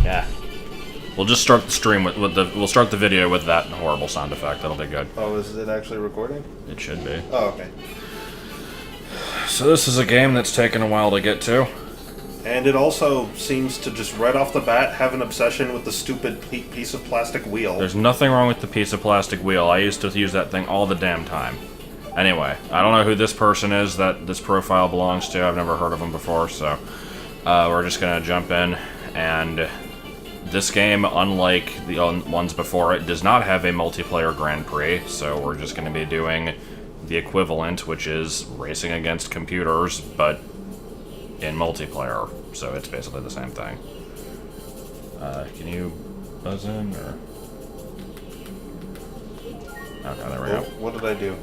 Yeah. We'll just start the stream with the. We'll start the video with that horrible sound effect. That'll be good. Oh, is it actually recording? It should be. Oh, okay. So this is a game that's taken a while to get to. And it also seems to just right off the bat have an obsession with the stupid piece of plastic wheel. There's nothing wrong with the piece of plastic wheel. I used to use that thing all the damn time. Anyway, I don't know who this person is that this profile belongs to. I've never heard of him before, so we're just gonna jump in. And this game, unlike the ones before it, does not have a multiplayer Grand Prix, so we're just gonna be doing the equivalent, which is racing against computers, but in multiplayer, so it's basically the same thing. Can you buzz in, or... Okay, there we go. What did I do?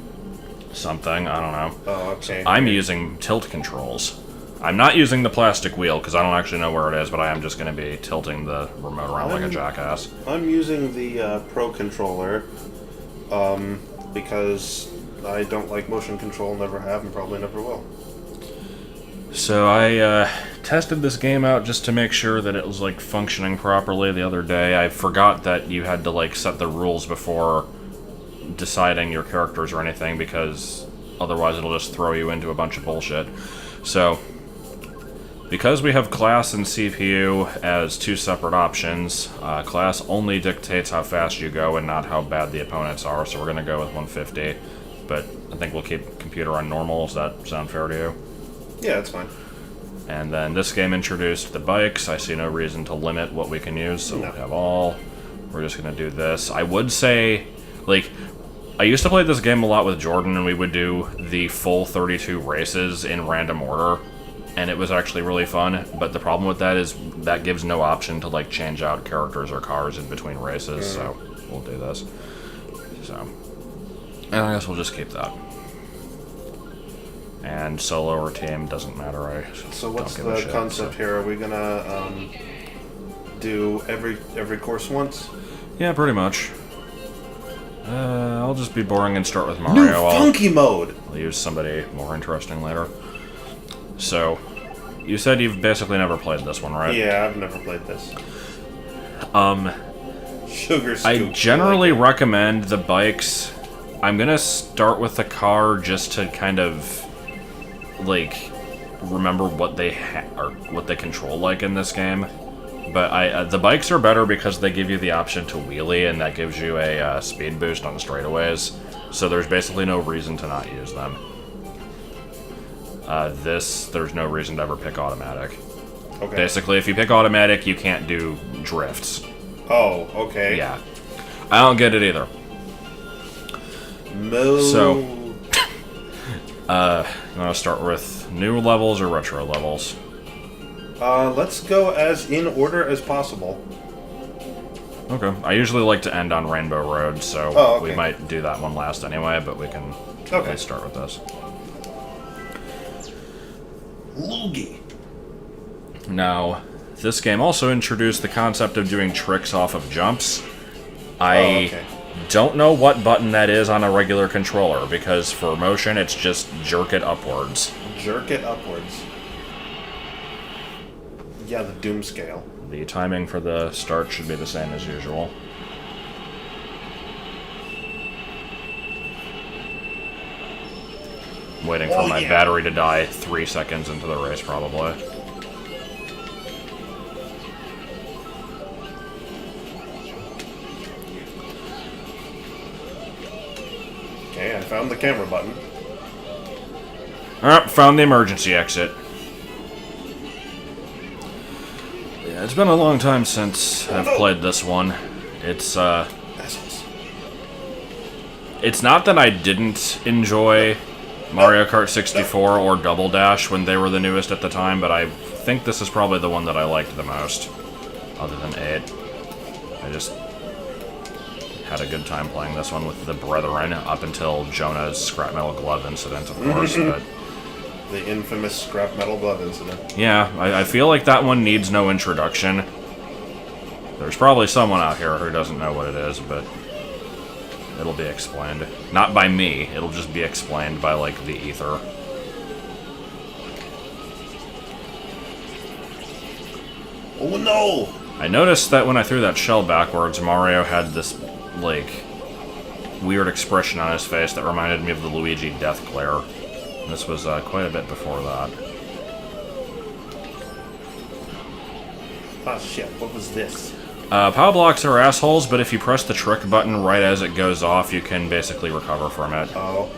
Something, I don't know. Oh, okay. So I'm using tilt controls. I'm not using the plastic wheel, because I don't actually know where it is, but I am just going to be tilting the remote around like a jackass. I'm using the Pro Controller, because I don't like motion control, never have, and probably never will. So I tested this game out just to make sure that it was like functioning properly the other day. I forgot that you had to like set the rules before deciding your characters or anything, because otherwise it'll just throw you into a bunch of bullshit. So, because we have class and CPU as two separate options, class only dictates how fast you go and not how bad the opponents are, so we're going to go with 150. But I think we'll keep computer on normal. Does that sound fair to you? Yeah, that's fine. And then this game introduced the bikes. I see no reason to limit what we can use, so No. we have all. We're just going to do this. I would say, like, I used to play this game a lot with Jordan, and we would do the full 32 races in random order, and it was actually really fun. But the problem with that is that gives no option to, like, change out characters or cars in between races, so we'll do this. So, and I guess we'll just keep that. And solo or team, doesn't matter. So what's don't give a the shit, concept so. here? Are we gonna do every course once? Yeah, pretty much. I'll just be boring and start with New Mario. funky mode! I'll use somebody more interesting later. So, you said you've basically never played this one, right? Yeah, I've never played this. Sugar scoop. I generally recommend the bikes. I'm gonna start with the car just to kind of, like, remember what they or what they control like in this game. But the bikes are better because they give you the option to wheelie, and that gives you a speed boost on straightaways. So there's basically no reason to not use them. There's no reason to ever pick automatic. Okay. Basically, if you pick automatic, you can't do drifts. Oh, okay. Yeah. I don't get it either. Mode. So, you want to start with new levels or retro levels? Let's go as in order as possible. Okay. I usually like to end on Rainbow Road, so okay. we might do that one last anyway, but we can start with this. Luigi. Now, this game also introduced the concept of doing tricks off of jumps. I don't know what button that is on a regular controller, because for motion, it's just jerk it upwards. Jerk it upwards. Yeah, the Doom scale. The timing for the start should be the same as usual. I'm waiting for my battery to die 3 seconds into the race, probably. Okay, I found the camera button. Alright, found the emergency exit. Yeah, it's been a long time since I've played this one. It's not that I didn't enjoy Mario Kart 64 or Double Dash when they were the newest at the time, but I think this is probably the one that I liked the most, other than 8. I just had a good time playing this one with the brethren, up until Jonah's scrap metal glove incident, of course, but... The infamous scrap metal glove incident. Yeah, I feel like that one needs no introduction. There's probably someone out here who doesn't know what it is, but it'll be explained. Not by me, it'll just be explained by, like, the ether. Oh no! I noticed that when I threw that shell backwards, Mario had this, like, weird expression on his face that reminded me of the Luigi death glare. This was quite a bit before that. Oh shit, what was this? Power blocks are assholes, but if you press the trick button right as it goes off, you can basically recover from it. Oh.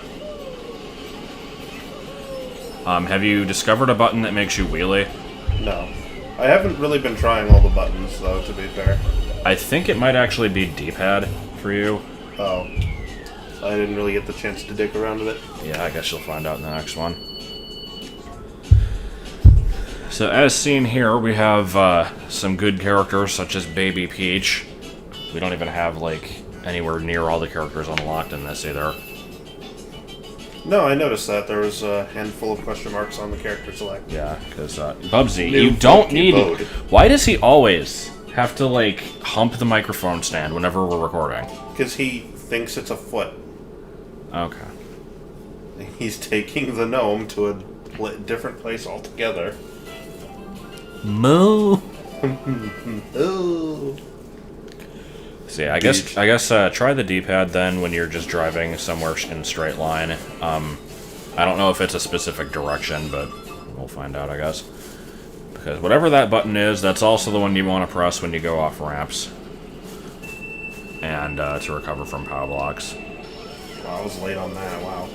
Have you discovered a button that makes you wheelie? No. I haven't really been trying all the buttons, though, to be fair. I think it might actually be D-pad for you. Oh. I didn't really get the chance to dig around with it. Yeah, I guess you'll find out in the next one. So, as seen here, we have some good characters, such as Baby Peach. We don't even have, like, anywhere near all the characters unlocked in this, either. No, I noticed that. There was a handful of question marks on the character select. Yeah, because, Bubsy, you don't need... Why does he always have to, like, hump the microphone stand whenever we're recording? Because he thinks it's a foot. Okay. He's taking the gnome to a different place altogether. Moo. Oh. See, I guess try the D-pad then when you're just driving somewhere in straight line. I don't know if it's a specific direction, but we'll find out, I guess. Because whatever that button is, that's also the one you want to press when you go off ramps. And to recover from power blocks. Wow, I was late on that, wow.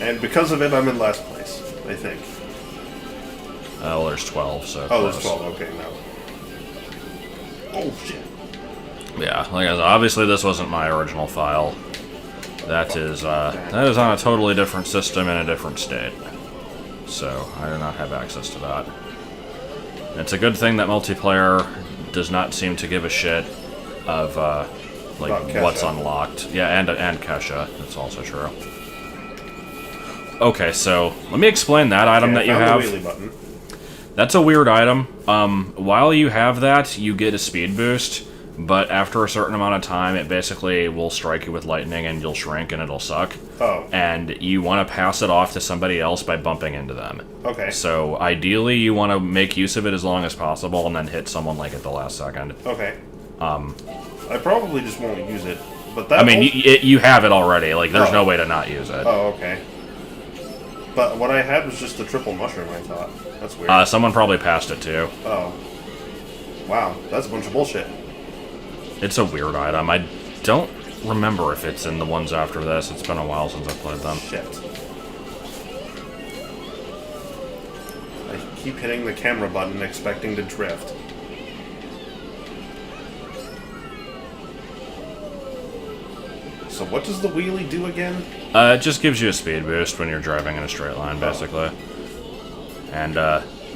And because of it, I'm in last place, I think. Well, there's 12, so oh, close. there's 12, okay, no. Oh, shit. Yeah, like I said, obviously this wasn't my original file. That is on a totally different system in a different state. So, I do not have access to that. It's a good thing that multiplayer does not seem to give a shit of, like, what's unlocked. Yeah, and Kesha. That's also true. Okay, so, let me explain that item that you have. The wheelie button. That's a weird item. While you have that, you get a speed boost, but after a certain amount of time, it basically will strike you with lightning and you'll shrink and it'll suck. Oh. And you want to pass it off to somebody else by bumping into them. Okay. So, ideally, you want to make use of it as long as possible and then hit someone, like, at the last second. Okay. I probably just won't use it, but that... I mean, you have it already. Like, there's no way to not use it. Oh, okay. But what I had was just the triple mushroom, I thought. That's weird. Someone probably passed it, too. Oh. Wow, that's a bunch of bullshit. It's a weird item. I don't remember if it's in the ones after this. It's been a while since I've played them. Shit. I keep hitting the camera button expecting to drift. So what does the wheelie do again? It just gives you a speed boost when you're driving in a straight line, basically. And,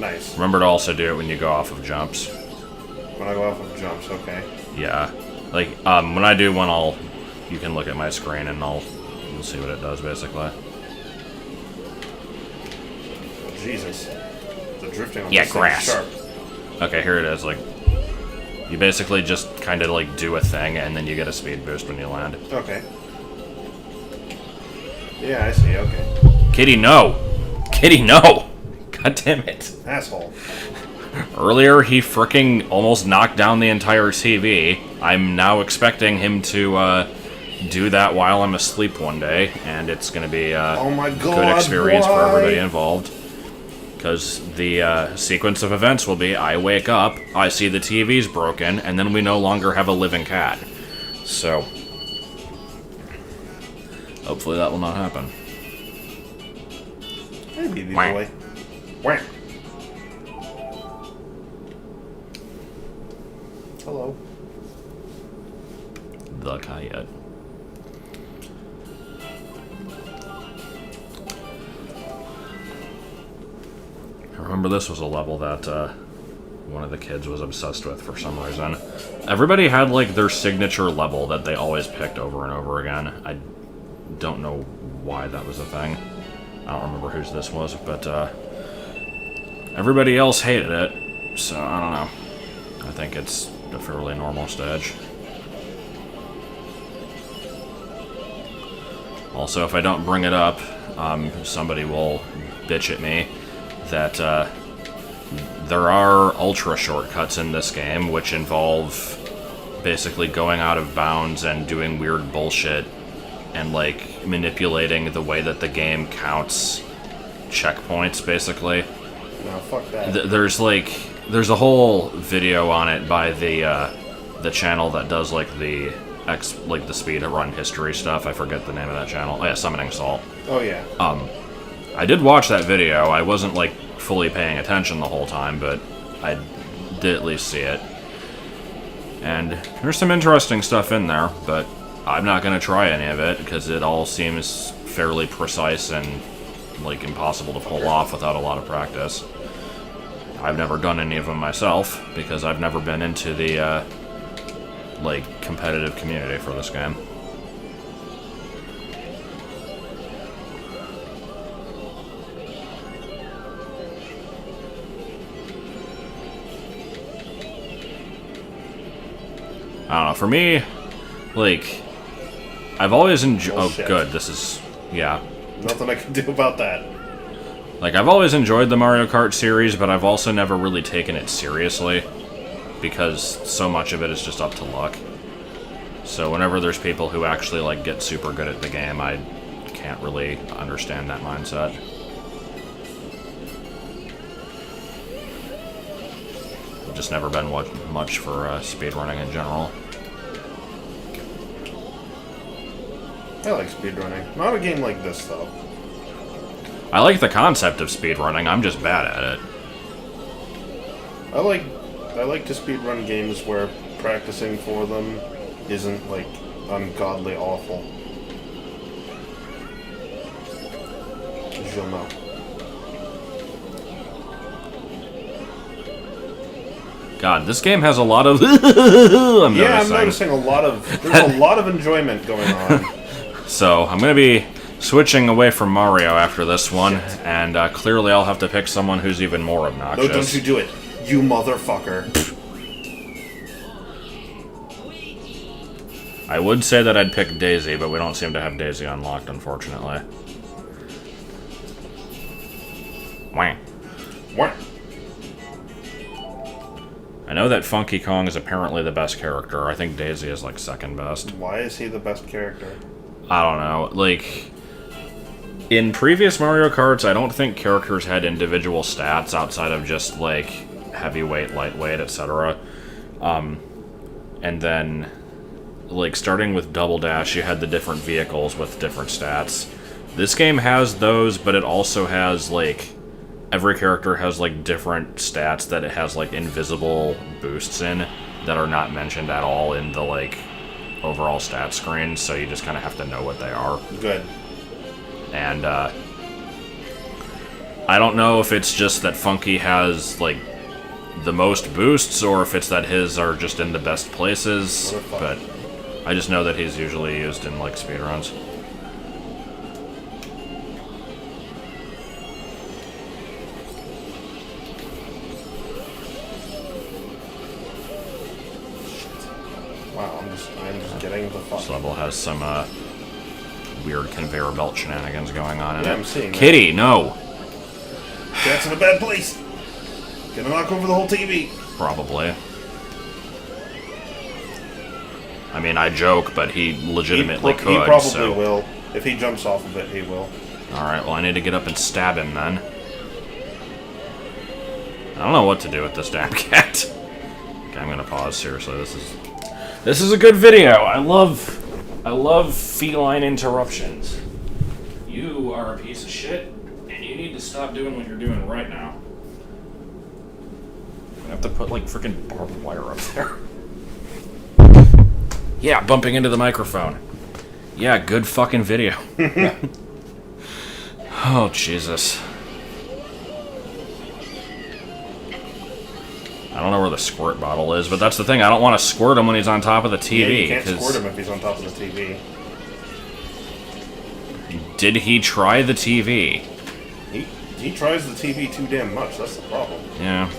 nice. remember to also do it when you go off of jumps. When I go off of jumps, okay. Yeah. Like, when I do one, you can look at my screen and you'll see what it does, basically. Jesus. The drifting on Yeah, this thing grass. is sharp. Okay, here it is. Like, you basically just kind of, like, do a thing, and then you get a speed boost when you land. Okay. Yeah, I see, okay. Kitty, no! Kitty, no! God damn it. Asshole. Earlier, he fricking almost knocked down the entire TV. I'm now expecting him to, do that while I'm asleep one day, and it's gonna be oh my God, good experience why? for everybody involved. Because the sequence of events will be, I wake up, I see the TV's broken, and then we no longer have a living cat. So, hopefully that will not happen. Hey, baby boy. Wham. Hello. The coyote. I remember this was a level that one of the kids was obsessed with for some reason. Everybody had, like, their signature level that they always picked over and over again. I don't know why that was a thing. I don't remember whose this was, but everybody else hated it, so I don't know. I think it's a fairly normal stage. Also, if I don't bring it up, somebody will bitch at me that there are ultra shortcuts in this game, which involve basically going out of bounds and doing weird bullshit and, like, manipulating the way that the game counts checkpoints, basically. No, fuck that. There's a whole video on it by the channel that does, like, the speed run history stuff. I forget the name of that channel. Oh, yeah, Summoning Salt. Oh, yeah. I did watch that video. I wasn't, like, fully paying attention the whole time, but I did at least see it. And there's some interesting stuff in there, but I'm not going to try any of it, because it all seems fairly precise and, like, impossible to pull off without a lot of practice. I've never done any of them myself, because I've never been into the, like, competitive community for this game. I don't know, for me, like, I've always enjoyed... Oh, good, this is... yeah. Nothing I can do about that. Like, I've always enjoyed the Mario Kart series, but I've also never really taken it seriously, because so much of it is just up to luck. So whenever there's people who actually, like, get super good at the game, I can't really understand that mindset. I've just never been much for speedrunning in general. I like speedrunning. Not a game like this, though. I like the concept of speedrunning, I'm just bad at it. I like to speedrun games where practicing for them isn't, like, ungodly awful. You'll know. God, this game has a lot of... I'm noticing a lot of... There's a lot of enjoyment going on. So, I'm going to be switching away from Mario after this one, and clearly I'll have to pick someone who's even more obnoxious. No, don't you do it, you motherfucker. I would say that I'd pick Daisy, but we don't seem to have Daisy unlocked, unfortunately. Wah. What? I know that Funky Kong is apparently the best character. I think Daisy is, like, second best. Why is he the best character? I don't know. Like, in previous Mario Karts, I don't think characters had individual stats outside of just, like, heavyweight, lightweight, etc. And then, like, starting with Double Dash, you had the different vehicles with different stats. This game has those, but it also has, like, every character has, like, different stats that it has, like, invisible boosts in that are not mentioned at all in the, like, overall stat screen, so you just kind of have to know what they are. Good. And, I don't know if it's just that Funky has, like, the most boosts, or if it's that his are just in the best places, but I just know that he's usually used in, like, speedruns. Wow, I'm just getting the fuck. This level has some, weird conveyor belt shenanigans going on in it. I'm seeing that. Kitty, no! Jack's in a bad place! Gonna knock over the whole TV! Probably. I mean, I joke, but he legitimately could, He probably so... will. If he jumps off of it, he will. Alright, well, I need to get up and stab him, then. I don't know what to do with this damn cat. Okay, I'm gonna pause, seriously, This is a good video! I love feline interruptions. You are a piece of shit, and you need to stop doing what you're doing right now. I have to put, like, freaking barbed wire up there. Yeah, bumping into the microphone. Yeah, good fucking video. Oh, Jesus. I don't know where the squirt bottle is, but that's the thing. I don't want to squirt him when he's on top of the TV. Yeah, you can't squirt him if he's on top of the TV. Did he try the TV? He tries the TV too damn much. That's the problem. Yeah.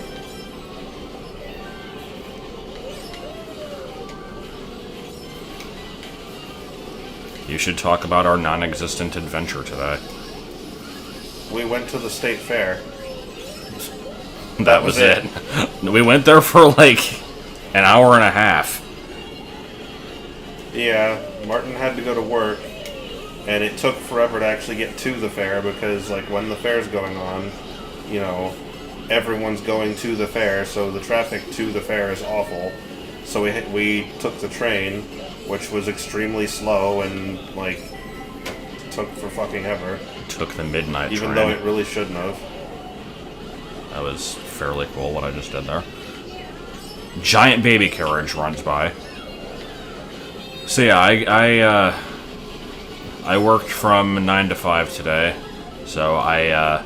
You should talk about our non-existent adventure today. We went to the state fair. That was it. We went there for like an hour and a half. Yeah, Martin had to go to work, and it took forever to actually get to the fair because, like, when the fair's going on, you know, everyone's going to the fair, so the traffic to the fair is awful. So we took the train, which was extremely slow and, like, took for fucking ever. Took the midnight train. Even though it really shouldn't have. That was fairly cool what I just did there. Giant baby carriage runs by. So yeah, I worked from 9 to 5 today. So I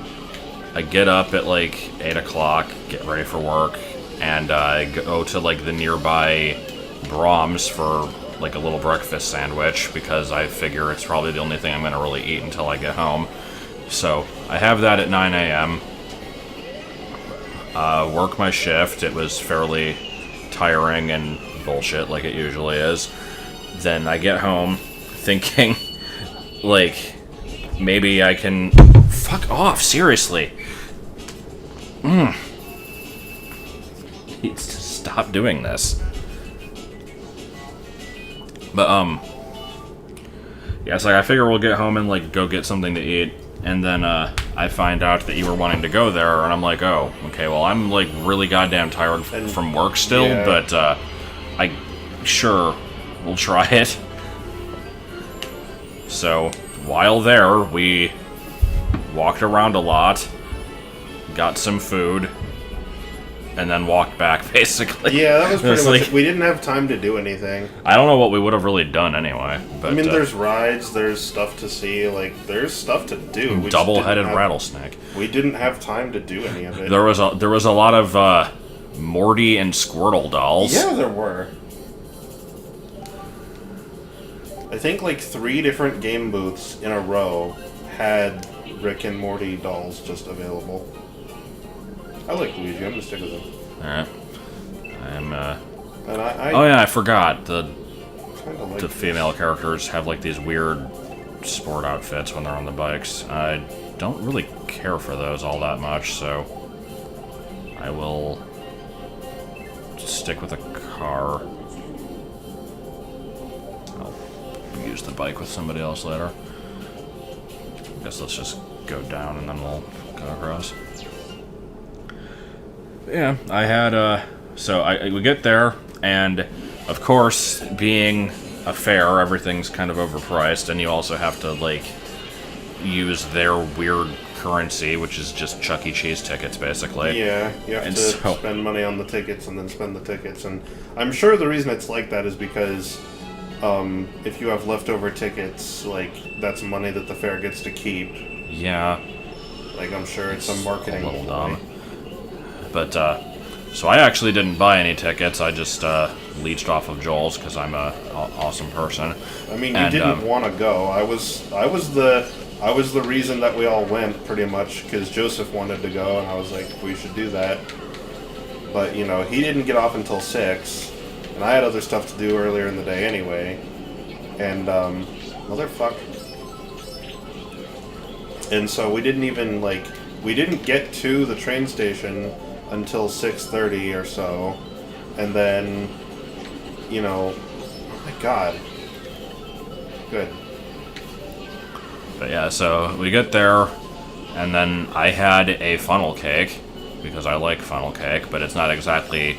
get up at like 8 o'clock, get ready for work, and I go to like the nearby Brahms for like a little breakfast sandwich because I figure it's probably the only thing I'm gonna really eat until I get home. So I have that at 9 a.m. Work my shift. It was fairly tiring and bullshit like it usually is. Then I get home thinking, like, maybe I can... Fuck off, seriously. Needs to stop doing this. But, yeah, it's like, I figure we'll get home and, like, go get something to eat. And then, I find out that you were wanting to go there, and I'm like, oh, okay, well, I'm, like, really goddamn tired from work still, yeah. But, sure, we'll try it. So, while there, we walked around a lot, got some food, and then walked back, basically. Yeah, that was pretty much it. We didn't have time to do anything. I don't know what we would have really done anyway. But, I mean, there's rides, there's stuff to see, like, there's stuff to do. Double-headed rattlesnake. We didn't have time to do any of it. There was a lot of Morty and Squirtle dolls. Yeah, there were. I think like 3 different game booths in a row had Rick and Morty dolls just available. I like Luigi. I'm gonna stick with him. Alright. And oh yeah, I forgot. The like female characters have like these weird sport outfits when they're on the bikes. I don't really care for those all that much, so I will stick with a car. I'll use the bike with somebody else later. I guess let's just go down and then we'll go across. Yeah, I had, so we get there, and of course, being a fair, everything's kind of overpriced, and you also have to, like, use their weird currency, which is just Chuck E. Cheese tickets, basically. Yeah, you have to spend money on the tickets and then spend the tickets, and I'm sure the reason it's like that is because if you have leftover tickets, like, that's money that the fair gets to keep. Yeah. Like, I'm sure it's some marketing. A little dumb. But, so I actually didn't buy any tickets, I just, leached off of Joel's, because I'm a awesome person. I mean, you didn't want to go. I was the reason that we all went, pretty much, because Joseph wanted to go, and I was like, we should do that. But, you know, he didn't get off until 6, and I had other stuff to do earlier in the day anyway. And, motherfuck. And so we didn't even, like, we didn't get to the train station until 6:30 or so. And then, you know, oh my god. Good. But yeah, so we get there, and then I had a funnel cake, because I like funnel cake, but it's not exactly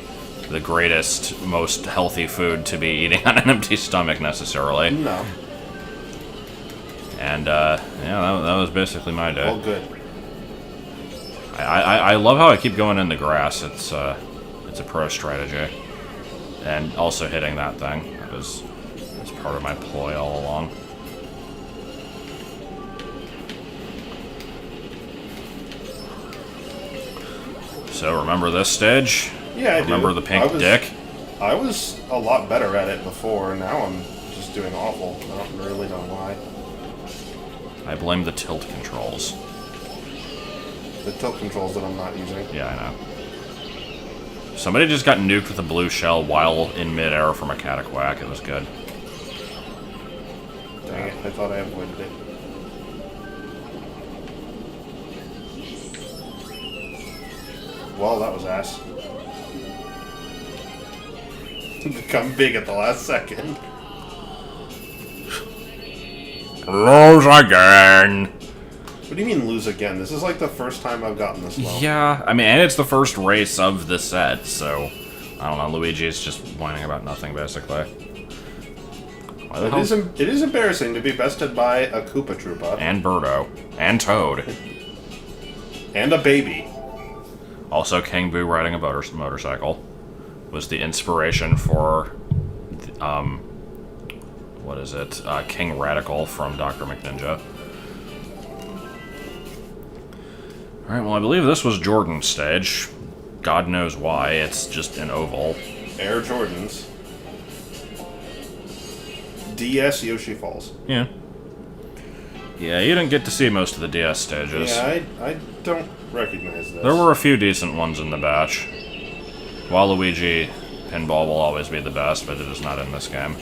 the greatest, most healthy food to be eating on an empty stomach, necessarily. No. And, yeah, that was basically my day. All good. I love how I keep going in the grass. It's a pro strategy. And also hitting that thing. That's part of my ploy all along. So, remember this stage? Yeah, I remember the pink dick? I was a lot better at it before, and now I'm just doing awful. I don't really know why. I blame the tilt controls. The tilt controls that I'm not using. Yeah, I know. Somebody just got nuked with a blue shell while in midair from a cataquack. It was good. Dang it, I thought I avoided it. Well, that was ass. Become big at the last second. Lose again. What do you mean lose again? This is like the first time I've gotten this low. Yeah, I mean, and it's the first race of the set, so I don't know. Luigi is just whining about nothing, basically. It is embarrassing to be bested by a Koopa Troopa. And Birdo. And Toad. And a baby. Also, King Boo riding a motorcycle was the inspiration for, what is it? King Radical from Dr. McNinja. Alright, well, I believe this was Jordan's stage. God knows why, it's just an oval. Air Jordans. DS Yoshi Falls. Yeah. Yeah, you didn't get to see most of the DS stages. Yeah, I don't recognize this. There were a few decent ones in the batch. Waluigi Pinball will always be the best, but it is not in this game.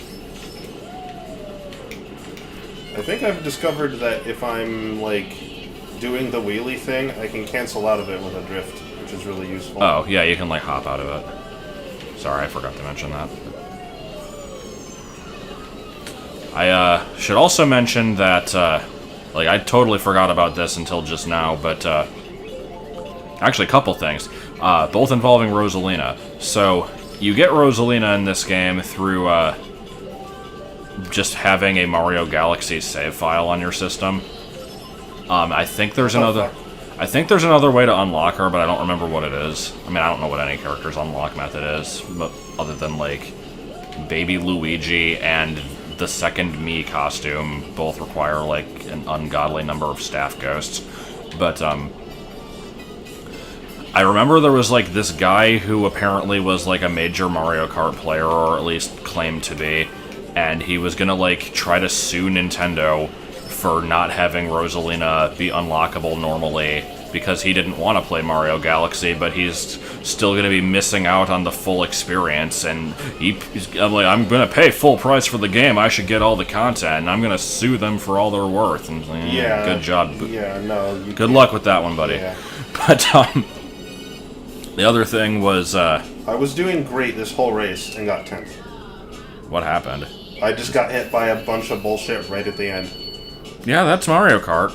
I think I've discovered that if I'm, like, doing the wheelie thing, I can cancel out of it with a drift, which is really useful. Oh, yeah, you can, like, hop out of it. Sorry, I forgot to mention that. I should also mention that, like, I totally forgot about this until just now, but, actually, a couple things, both involving Rosalina. So, you get Rosalina in this game through, just having a Mario Galaxy save file on your system. I think there's another way to unlock her, but I don't remember what it is. I mean, I don't know what any character's unlock method is, but other than, like, Baby Luigi and the second Mii costume both require, like, an ungodly number of staff ghosts. But, I remember there was, like, this guy who apparently was, like, a major Mario Kart player, or at least claimed to be, and he was gonna, like, try to sue Nintendo for not having Rosalina be unlockable normally, because he didn't want to play Mario Galaxy, but he's still going to be missing out on the full experience, and I'm like, I'm going to pay full price for the game, I should get all the content, and I'm going to sue them for all they're worth. And like, yeah, good job. Yeah, no. Good luck with that one, buddy. Yeah. But, the other thing was, I was doing great this whole race and got 10th. What happened? I just got hit by a bunch of bullshit right at the end. Yeah, that's Mario Kart.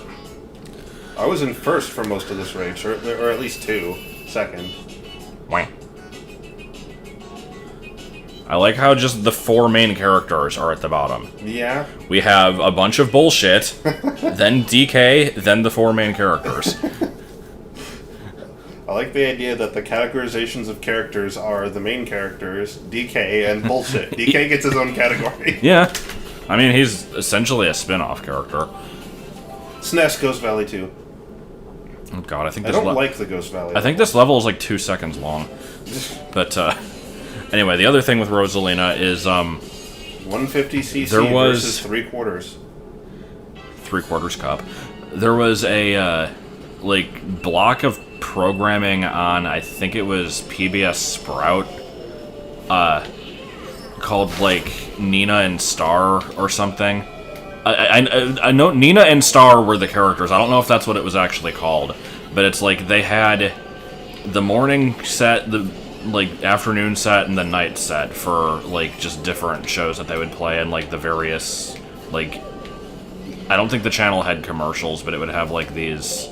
I was in first for most of this race, or at least second. Wah. I like how just the four main characters are at the bottom. Yeah. We have a bunch of bullshit, then DK, then the four main characters. I like the idea that the categorizations of characters are the main characters, DK, and bullshit. DK gets his own category. Yeah. I mean, he's essentially a spin-off character. SNES Ghost Valley 2. Oh god, I think I this don't like the Ghost Valley. I think this level is like 2 seconds long. But, anyway, the other thing with Rosalina is, 150cc there was versus 3/4. 3/4 cup. There was a, like, block of programming on, I think it was PBS Sprout, called, like, Nina and Star or something. I know Nina and Star were the characters. I don't know if that's what it was actually called, but it's like they had the morning set, the like afternoon set, and the night set for like just different shows that they would play, and like the various like I don't think the channel had commercials, but it would have like these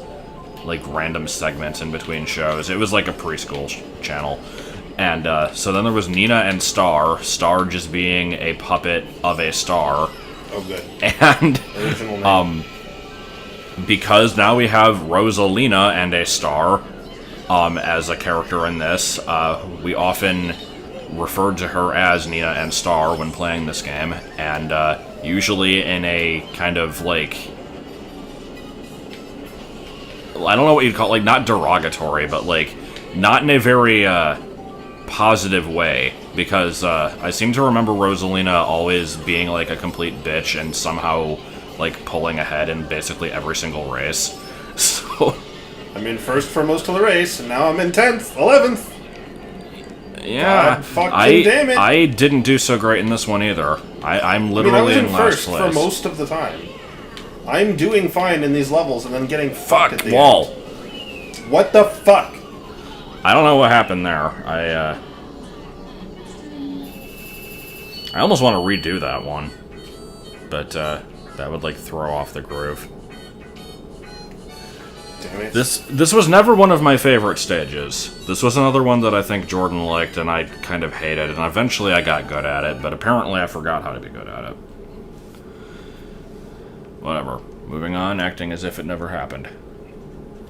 like random segments in between shows. It was like a preschool channel. And so then there was Nina and Star, Star just being a puppet of a star. Oh, good. And, original name. Because now we have Rosalina and a star, as a character in this, we often referred to her as Nina and Star when playing this game, and, usually in a kind of, like, I don't know what you'd call it, like, not derogatory, but, like, not in a very, positive way, because I seem to remember Rosalina always being like a complete bitch and somehow like pulling ahead in basically every single race. So I'm in first for most of the race, and now I'm in 10th, 11th. Yeah, God fucking damn it! I didn't do so great in this one either. I'm literally I was in last first place for most of the time. I'm doing fine in these levels, and then getting fucked at the wall. end. What the fuck? I don't know what happened there. I almost want to redo that one. But, that would, like, throw off the groove. Damn it. This was never one of my favorite stages. This was another one that I think Jordan liked and I kind of hated, and eventually I got good at it, but apparently I forgot how to be good at it. Whatever. Moving on, acting as if it never happened.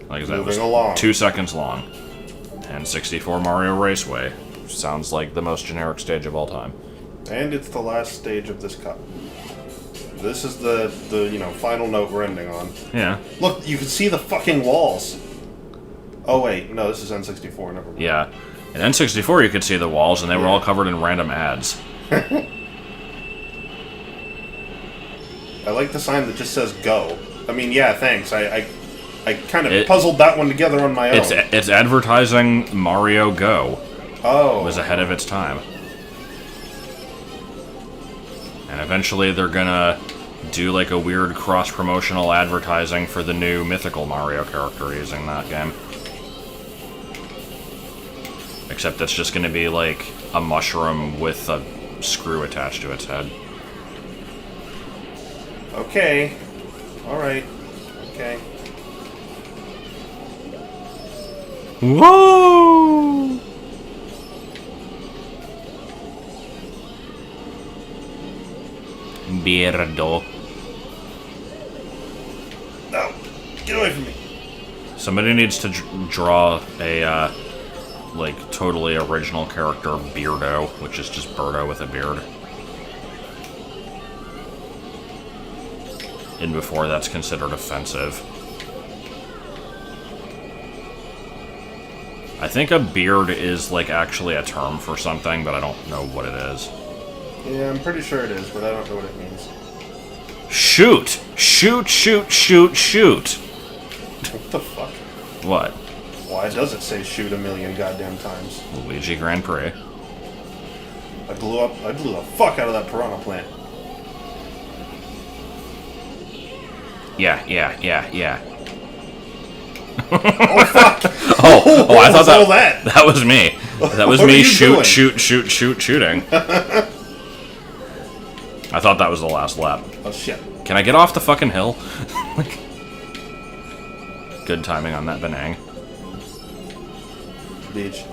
Like that was along. 2 seconds long. And 64 Mario Raceway. Sounds like the most generic stage of all time. And it's the last stage of this cup. This is the final note we're ending on. Yeah. Look, you can see the fucking walls. Oh wait, no, this is N64, never mind. Yeah. In N64 you could see the walls, and they were all covered in random ads. I like the sign that just says go. I mean, yeah, thanks. I kind of puzzled that one together on my own. It's advertising Mario Go. Oh. It was ahead of its time. And eventually they're gonna do like a weird cross-promotional advertising for the new mythical Mario character using that game. Except it's just gonna be like a mushroom with a screw attached to its head. Okay. Alright. Okay. Whoa! Beardo. No! Get away from me! Somebody needs to draw a, like, totally original character, Beardo, which is just Birdo with a beard. And before that's considered offensive. I think a beard is, like, actually a term for something, but I don't know what it is. Yeah, I'm pretty sure it is, but I don't know what it means. Shoot! Shoot, shoot, shoot, shoot! What the fuck? What? Why does it say shoot a million goddamn times? Luigi Grand Prix. I blew the fuck out of that piranha plant. Yeah. Oh fuck! Oh, I thought all that. That was me. That was What are me you doing? shooting. I thought that was the last lap. Oh shit. Can I get off the fucking hill? Good timing on that Benang. Beach.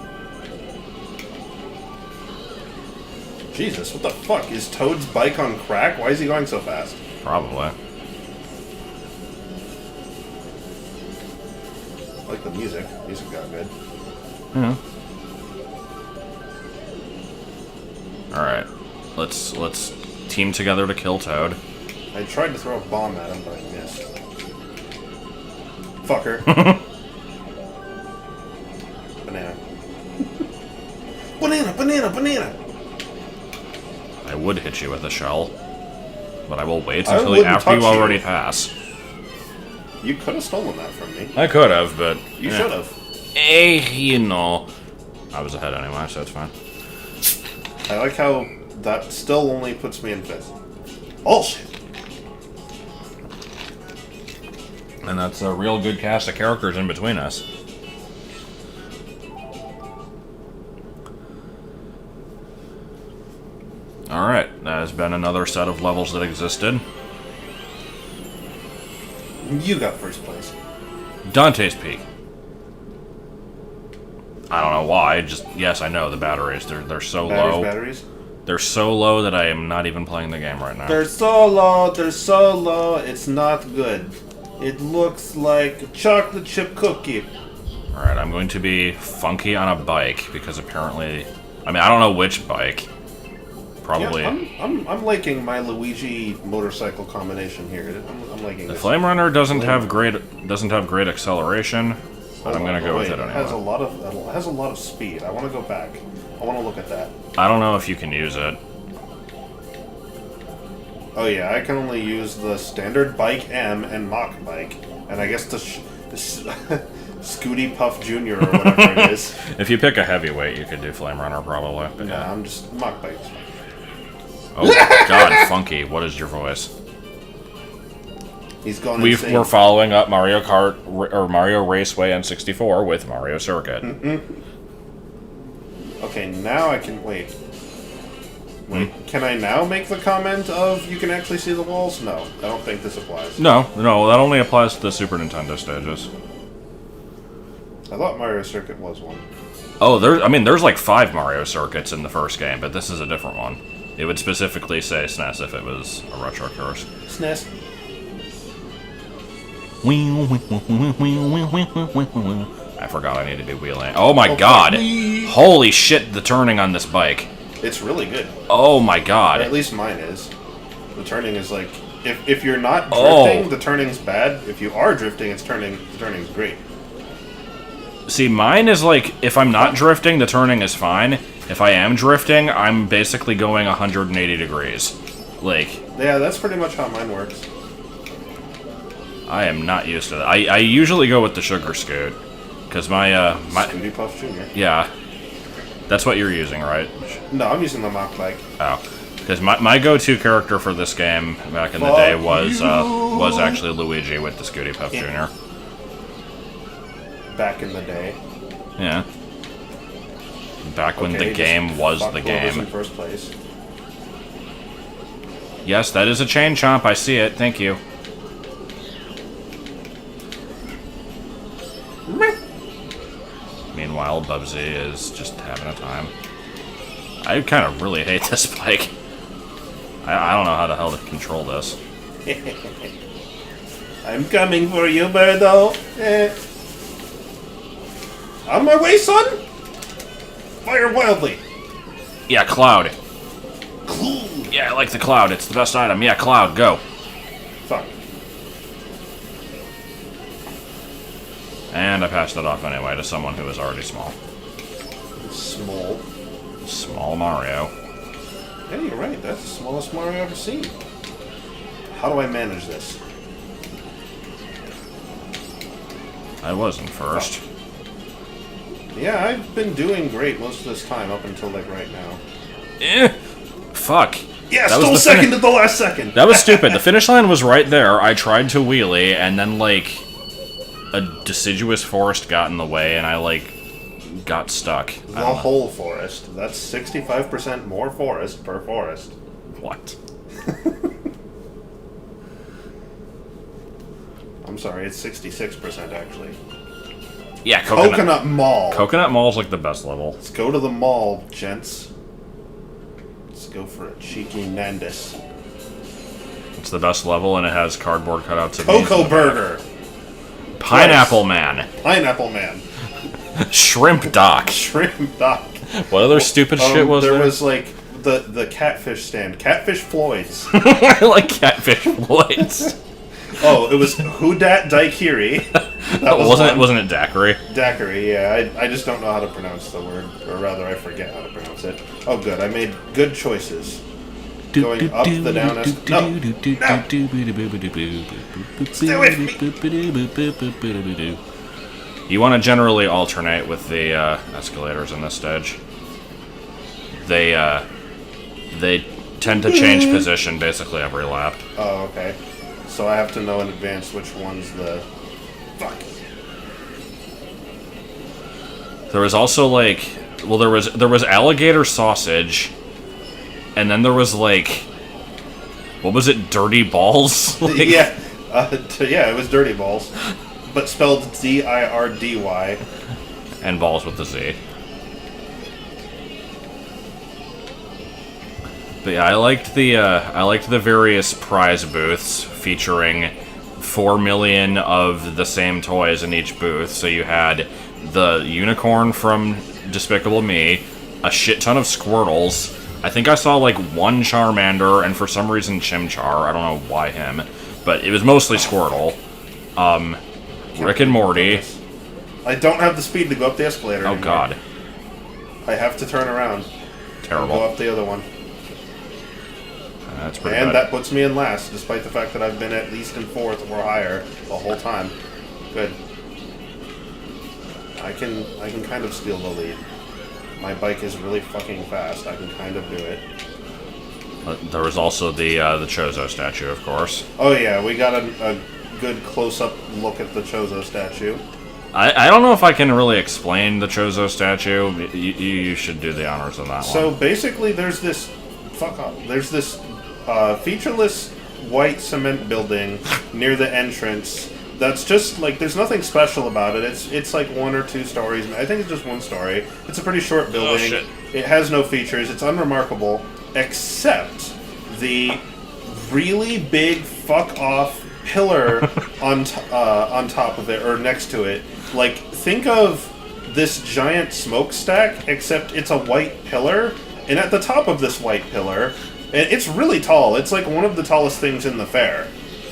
Jesus, what the fuck? Is Toad's bike on crack? Why is he going so fast? Probably. I like the music. Music got good. Yeah. Alright. Let's team together to kill Toad. I tried to throw a bomb at him, but I missed. Fucker. Banana. Banana! I would hit you with a shell, but I will wait I until wouldn't after you touch you. already pass. You could have stolen that from me. I could have, but... You should have. You know. I was ahead anyway, so it's fine. I like how that still only puts me in 5th. Oh shit! And that's a real good cast of characters in between us. Alright, that has been another set of levels that existed. You got first place. Dante's Peak. I don't know why, just, yes, I know, the batteries, they're so low. Batteries? They're so low that I am not even playing the game right now. They're so low, it's not good. It looks like a chocolate chip cookie. Alright, I'm going to be funky on a bike, because apparently... I mean, I don't know which bike. Probably... Yeah, I'm liking my Luigi motorcycle combination here. I'm liking The this. Flame Runner doesn't have great acceleration, but I'm gonna go with it It anyway. has a lot of speed. I want to go back. I want to look at that. I don't know if you can use it. Oh yeah, I can only use the standard bike M and Mach bike, and I guess the Scooty Puff Jr. or whatever it is. If you pick a heavyweight, you could do Flame Runner probably. But Yeah, yeah. I'm just Mach bike. Oh God, Funky, what is your voice? He's going insane. We're following up Mario Kart or Mario Raceway N64 with Mario Circuit. Okay, now I can wait. Can I now make the comment of you can actually see the walls? No, I don't think this applies. No, that only applies to the Super Nintendo stages. I thought Mario Circuit was one. Oh, there's like 5 Mario circuits in the first game, but this is a different one. It would specifically say SNES if it was a retro course. SNES. I forgot I need to do wheeling. Oh my god! Holy shit, the turning on this bike. It's really good. Oh my god. Or at least mine is. The turning is like... If you're not drifting, the turning's bad. If you are drifting, the turning's great. See, mine is like, if I'm not drifting, the turning is fine. If I am drifting, I'm basically going 180 degrees. Like... Yeah, that's pretty much how mine works. I am not used to that. I usually go with the Sugar Scoot. Because my Scooty Puff Jr. Yeah. That's what you're using, right? No, I'm using the mock bike. Oh. Because my go-to character for this game back in the day was actually Luigi with the Scooty Puff Jr. Back in the day. Yeah. Back when the game was the game. In first place. Yes, that is a chain chomp. I see it. Thank you. Meanwhile, Bubsy is just having a time. I kind of really hate this bike. I don't know how the hell to control this. I'm coming for you, Birdo. On my way, son! Fire wildly! Yeah, Cloud. Yeah, I like the Cloud. It's the best item. Yeah, Cloud, go. Fuck. And I passed it off anyway to someone who is already small. Small? Small Mario. Yeah, you're right. That's the smallest Mario I've ever seen. How do I manage this? I wasn't first. Oh. Yeah, I've been doing great most of this time up until, like, right now. Fuck. Yeah, stole second at the last second! That was stupid. The finish line was right there. I tried to wheelie, and then, like, a deciduous forest got in the way, and I, like, got stuck. The whole forest. That's 65% more forest per forest. What? I'm sorry, it's 66% actually. Yeah, Coconut Mall. Coconut Mall's like the best level. Let's go to the mall, gents. Let's go for a cheeky Nandis. It's the best level, and it has cardboard cutouts of Cocoa Burger. Pineapple Man. Pineapple Man. Shrimp Doc. Shrimp Doc. What other stupid shit was there? There was like the catfish stand. Catfish Floyd's. I like Catfish Floyd's. Oh, it was Hudat Daiquiri. Wasn't it Daiquiri? Daiquiri, yeah. I just don't know how to pronounce the word. Or rather, I forget how to pronounce it. Oh, good. I made good choices. Going up the down No! Stay away from me! You want to generally alternate with the escalators in this stage. They tend to change position basically every lap. Oh, okay. So I have to know in advance which one's the... Fuck. There was also, like... Well, there was alligator sausage, and then there was, like... What was it? Dirty balls? Like, yeah. Yeah, it was Dirty Balls. But spelled D-I-R-D-Y. And balls with the Z. But yeah, I liked the various prize booths featuring 4 million of the same toys in each booth. So you had the unicorn from Despicable Me, a shit ton of Squirtles. I think I saw like one Charmander, and for some reason Chimchar. I don't know why him, but it was mostly Squirtle. Rick and Morty. I don't have the speed to go up the escalator anymore. God. I have to turn around. Terrible. And go up the other one. That's pretty And bad. that puts me in last, despite the fact that I've been at least in 4th or higher the whole time. Good. I can kind of steal the lead. My bike is really fucking fast. I can kind of do it. There was also the Chozo statue, of course. Oh yeah, we got a good close-up look at the Chozo statue. I don't know if I can really explain the Chozo statue. You should do the honors on that one. So basically, there's this... Fuck off. There's this featureless white cement building near the entrance that's just, like, there's nothing special about it. It's like 1 or 2 stories. I think it's just 1 story. It's a pretty short building. Oh, shit. It has no features. It's unremarkable, except the really big fuck-off pillar on top of it, or next to it. Like, think of this giant smokestack, except it's a white pillar, and at the top of this white pillar, and it's really tall, it's like one of the tallest things in the fair,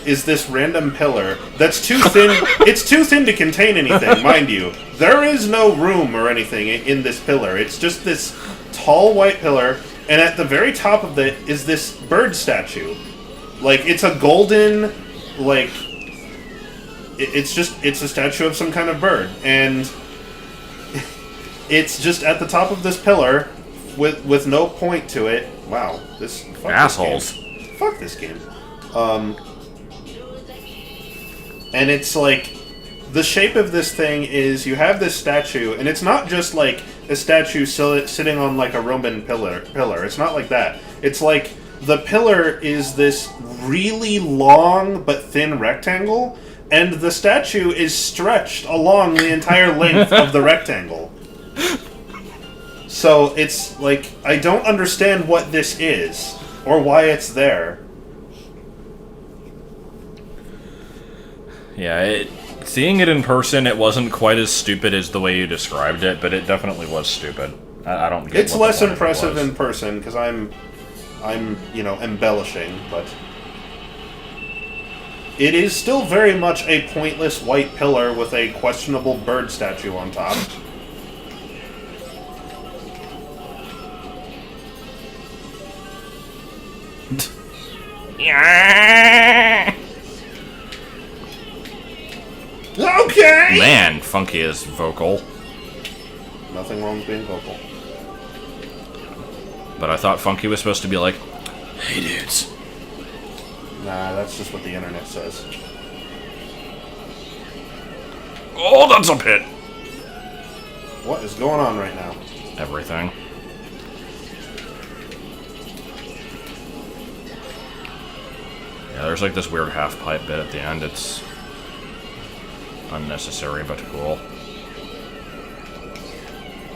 is this random pillar that's too thin. It's too thin to contain anything, mind you. There is no room or anything in this pillar. It's just this tall white pillar, and at the very top of it is this bird statue. Like, it's a golden, like... It's a statue of some kind of bird, and it's just at the top of this pillar with no point to it. Wow, this assholes. Fuck this game. And it's like, the shape of this thing is, you have this statue, and it's not just like a statue sitting on like a Roman pillar. It's not like that. It's like the pillar is this really long but thin rectangle, and the statue is stretched along the entire length of the rectangle. So it's like, I don't understand what this is, or why it's there. Yeah, seeing it in person, it wasn't quite as stupid as the way you described it, but it definitely was stupid. I don't get It's what less the point impressive of it was. in person, because I'm, embellishing, but... It is still very much a pointless white pillar with a questionable bird statue on top. Okay! Man, Funky is vocal. Nothing wrong with being vocal. But I thought Funky was supposed to be like, hey dudes. Nah, that's just what the internet says. Oh, that's a pit! What is going on right now? Everything. Yeah, there's like this weird half-pipe bit at the end. It's unnecessary, but cool.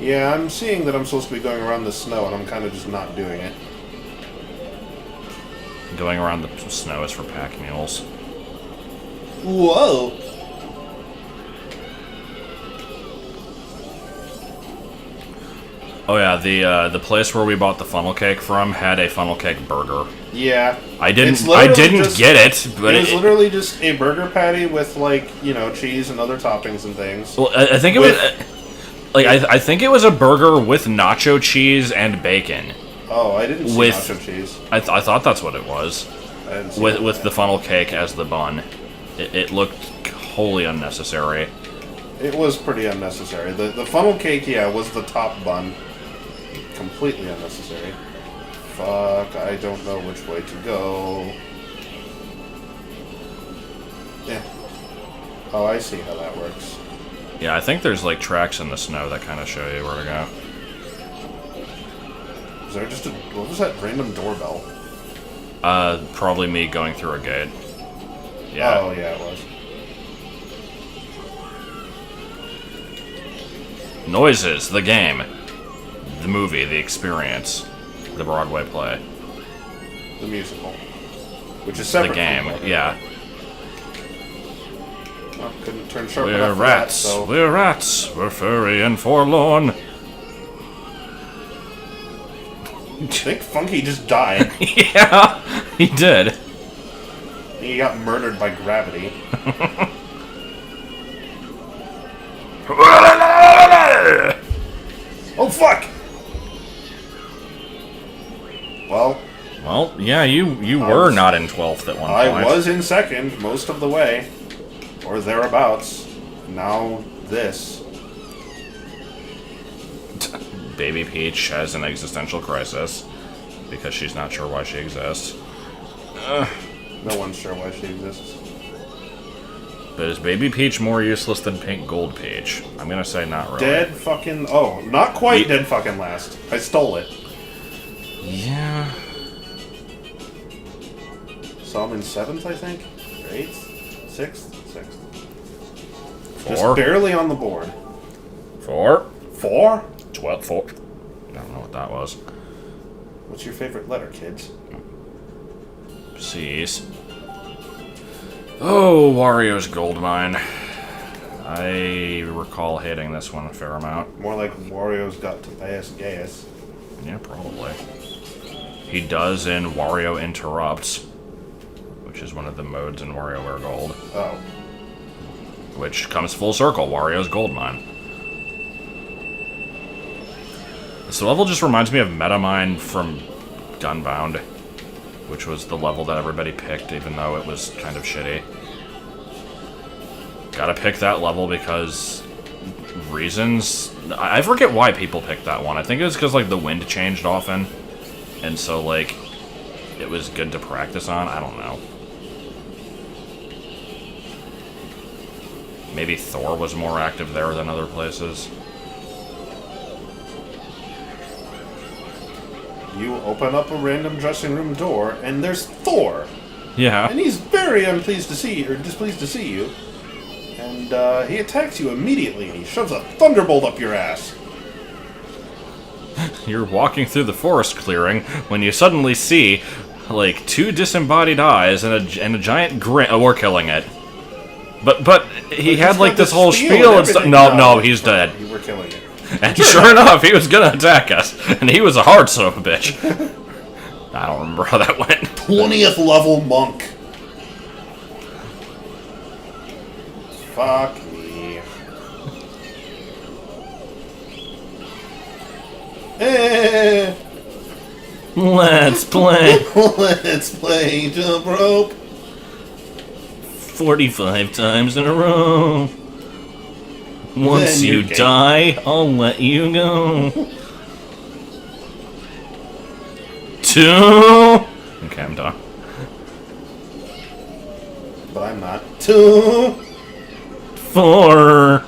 Yeah, I'm seeing that I'm supposed to be going around the snow, and I'm kind of just not doing it. Going around the snow is for pack mules. Whoa! Oh yeah, the place where we bought the funnel cake from had a funnel cake burger. Yeah. I didn't just, get it, but it was literally just a burger patty with, like, cheese and other toppings and things. Well, I think it was like I think it was a burger with nacho cheese and bacon. Oh, I didn't see nacho cheese. I thought that's what it was. I didn't see With the funnel cake as the bun. It looked wholly unnecessary. It was pretty unnecessary. The funnel cake, yeah, was the top bun. Completely unnecessary. Fuck, I don't know which way to go. Yeah. Oh, I see how that works. Yeah, I think there's like tracks in the snow that kind of show you where to go. Is there just what was that random doorbell? Probably me going through a gate. Yeah. Oh, yeah, it was. Noises, the game. The movie, the experience. The Broadway play. The musical. Which is separate the game, from the yeah. Well, couldn't turn sharp We're enough rats, for that, so... we're rats, we're furry and forlorn. I think Funky just died. Yeah, he did. He got murdered by gravity. Oh, fuck! Well, yeah, you were not in 12th at one point. I was in second most of the way. Or thereabouts. Now this. Baby Peach has an existential crisis. because she's not sure why she exists. No one's sure why she exists. But is Baby Peach more useless than Pink Gold Peach? I'm gonna say not really. Dead fucking... Oh, not quite dead fucking last. I stole it. Yeah. So I'm in 7th, I think? Or 8th? 6th? 6th. 4. Just barely on the board. 4. 4? 12. 4. I don't know what that was. What's your favorite letter, kids? C's. Oh, Wario's Goldmine. I recall hating this one a fair amount. More like Wario's got to pay us gaius. Yeah, probably. He does in Wario Interrupts, which is one of the modes in WarioWare Gold. Oh. Which comes full circle, Wario's Goldmine. This level just reminds me of Metamine from Gunbound, which was the level that everybody picked, even though it was kind of shitty. Gotta pick that level because... reasons? I forget why people picked that one. I think it was because, like, the wind changed often, and so, like, it was good to practice on. I don't know. Maybe Thor was more active there than other places. You open up a random dressing room door, and there's Thor! Yeah. And he's very unpleased to see you, or displeased to see you. And he attacks you immediately, and he shoves a thunderbolt up your ass. You're walking through the forest clearing when you suddenly see, like, 2 disembodied eyes and a giant grin. Oh, we're killing it. But he had, like, this whole spiel and stuff. No, he's dead. You were killing it. And sure enough, he was gonna attack us. And he was a hard son of a bitch. I don't remember how that went. 20th level monk. Fuck me. Let's play. Let's play jump rope. 45 times in a row. Once Then you you're die, I'll let you go. 2. Okay, I'm done. But I'm not. 2. 4.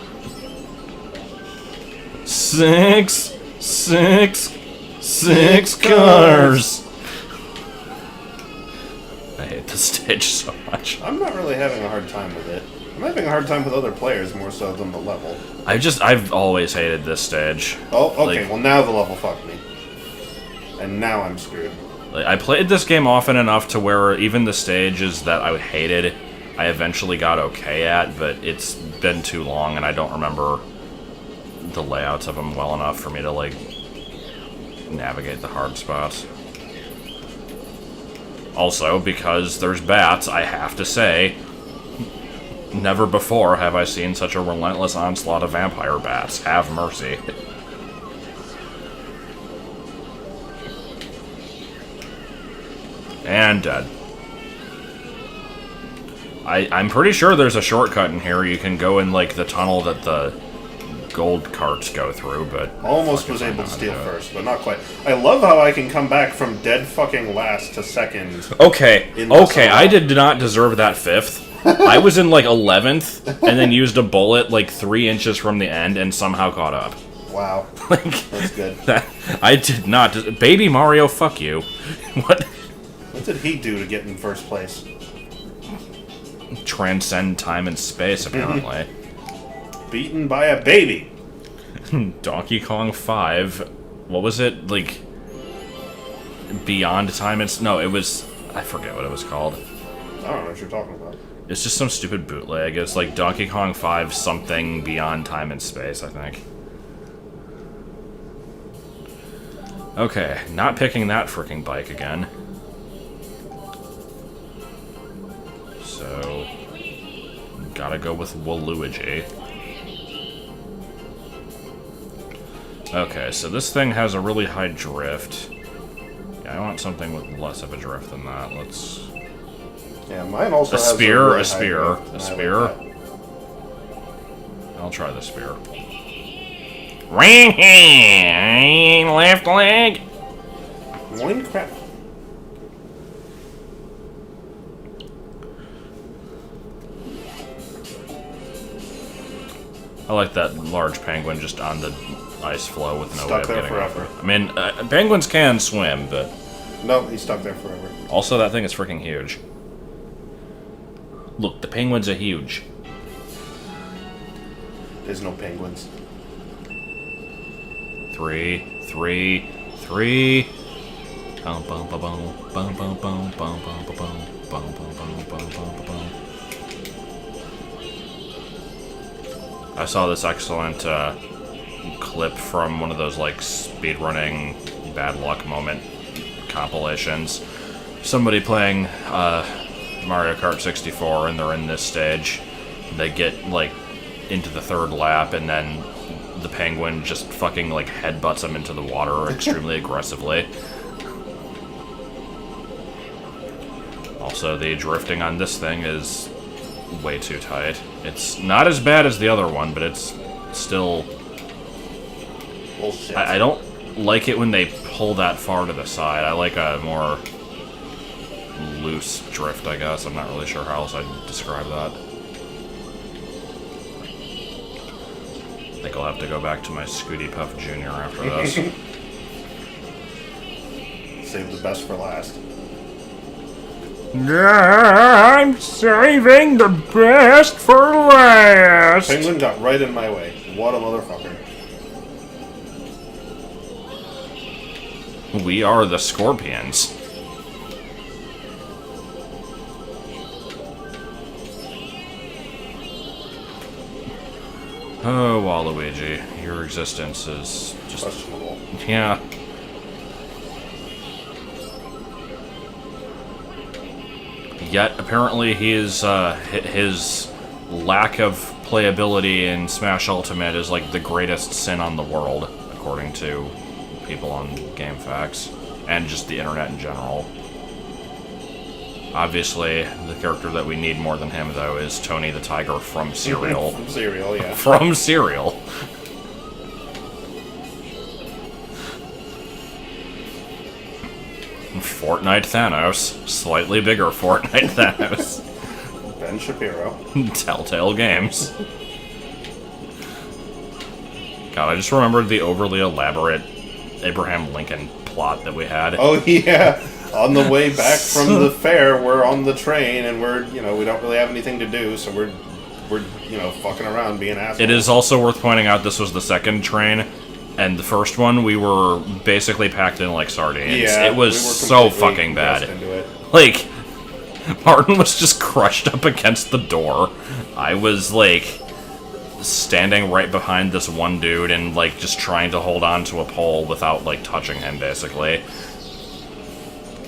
6. 6 cars. I hate this stage so much. I'm not really having a hard time with it. I'm having a hard time with other players more so than the level. I've always hated this stage. Oh, okay, Like, well now the level fucked me. And now I'm screwed. like, I played this game often enough to where even the stages that I hated, I eventually got okay at, but it's been too long and I don't remember the layouts of them well enough for me to, like, navigate the hard spots. Also, because there's bats, I have to say, never before have I seen such a relentless onslaught of vampire bats. Have mercy. And dead. I'm pretty sure there's a shortcut in here. You can go in, like, the tunnel that the gold carts go through, but... Almost was able to steal first, but not quite. I love how I can come back from dead fucking last to second. Okay, I did not deserve that 5th. I was in, like, 11th, and then used a bullet, like, 3 inches from the end, and somehow caught up. Wow. Like, that's good. I did not... Baby Mario, fuck you. What? What did he do to get in first place? Transcend time and space, apparently. Beaten by a baby. Donkey Kong 5. What was it? Like... Beyond Time and... No, it was... I forget what it was called. I don't know what you're talking about. It's just some stupid bootleg. It's like Donkey Kong 5 something Beyond Time and Space, I think. Okay, not picking that freaking bike again. So... Gotta go with Waluigi. Okay, so this thing has a really high drift. Yeah, I want something with less of a drift than that. Let's... Yeah, mine also A has spear, really a spear, high drift, a and I spear. like I'll try the spear. Ring left leg. Minecraft. I like that large penguin just on the ice floe with no way Stuck of there getting forever. over. I mean, penguins can swim, but No, he's stuck there forever. also that thing is freaking huge. Look, the penguins are huge. There's no penguins. 3, 3, 3. Bum bum ba bum bum bum bum bum bum ba bum bum bum bum bum bum ba bum. I saw this excellent clip from one of those like speedrunning bad luck moment compilations. Somebody playing Mario Kart 64 and they're in this stage. They get like into the third lap and then the penguin just fucking like headbutts them into the water extremely aggressively. Also, the drifting on this thing is way too tight. It's not as bad as the other one, but it's still... Bullshit. I don't like it when they pull that far to the side. I like a more loose drift, I guess. I'm not really sure how else I'd describe that. I think I'll have to go back to my Scooty Puff Jr. after this. Save the best for last. I'm saving the best for last! Penguin got right in my way. What a motherfucker. We are the Scorpions. Oh, Waluigi, your existence is just... Questionable. Yeah. Yet, apparently, his lack of playability in Smash Ultimate is like the greatest sin on the world, according to people on GameFAQs, and just the internet in general. Obviously, the character that we need more than him, though, is Tony the Tiger from Serial. From Serial, yeah. From Serial. Fortnite Thanos. Slightly bigger Fortnite Thanos. Ben Shapiro. Telltale Games. God, I just remembered the overly elaborate Abraham Lincoln plot that we had. Oh, yeah. On the way back from the fair, we're on the train, and we're, we don't really have anything to do, so we're fucking around being assholes. It is also worth pointing out this was the second train, and the first one we were basically packed in like sardines. Yeah, it was we were so completely fucking bad. immersed into it. Like, Martin was just crushed up against the door. I was like standing right behind this one dude and like just trying to hold on to a pole without like touching him, basically.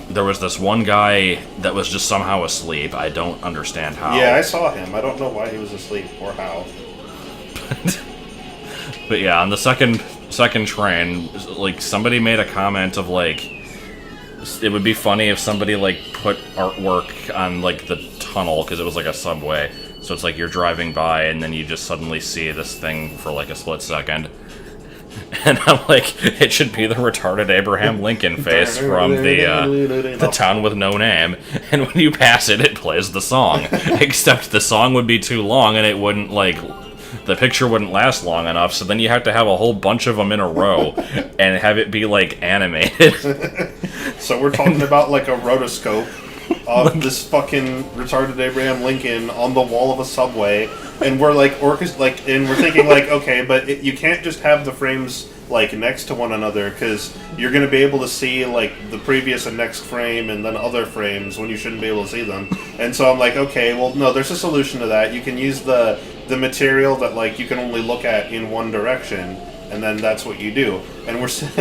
There was this one guy that was just somehow asleep. I don't understand how. Yeah, I saw him. I don't know why he was asleep or how. But yeah, on the second train, like, somebody made a comment of, like, it would be funny if somebody, like, put artwork on, like, the tunnel, because it was, like, a subway. So it's like you're driving by, and then you just suddenly see this thing for, like, a split second. And I'm like, it should be the retarded Abraham Lincoln face from the town with no name. And when you pass it, it plays the song. Except the song would be too long, and it wouldn't, like... The picture wouldn't last long enough, so then you have to have a whole bunch of them in a row and have it be, like, animated. So we're talking about, like, a rotoscope of this fucking retarded Abraham Lincoln on the wall of a subway, and we're, like, and we're thinking, like, okay, but you can't just have the frames, like, next to one another, because you're going to be able to see, like, the previous and next frame and then other frames when you shouldn't be able to see them. And so I'm like, okay, well, no, there's a solution to that. You can use the material that, like, you can only look at in one direction, and then that's what you do. And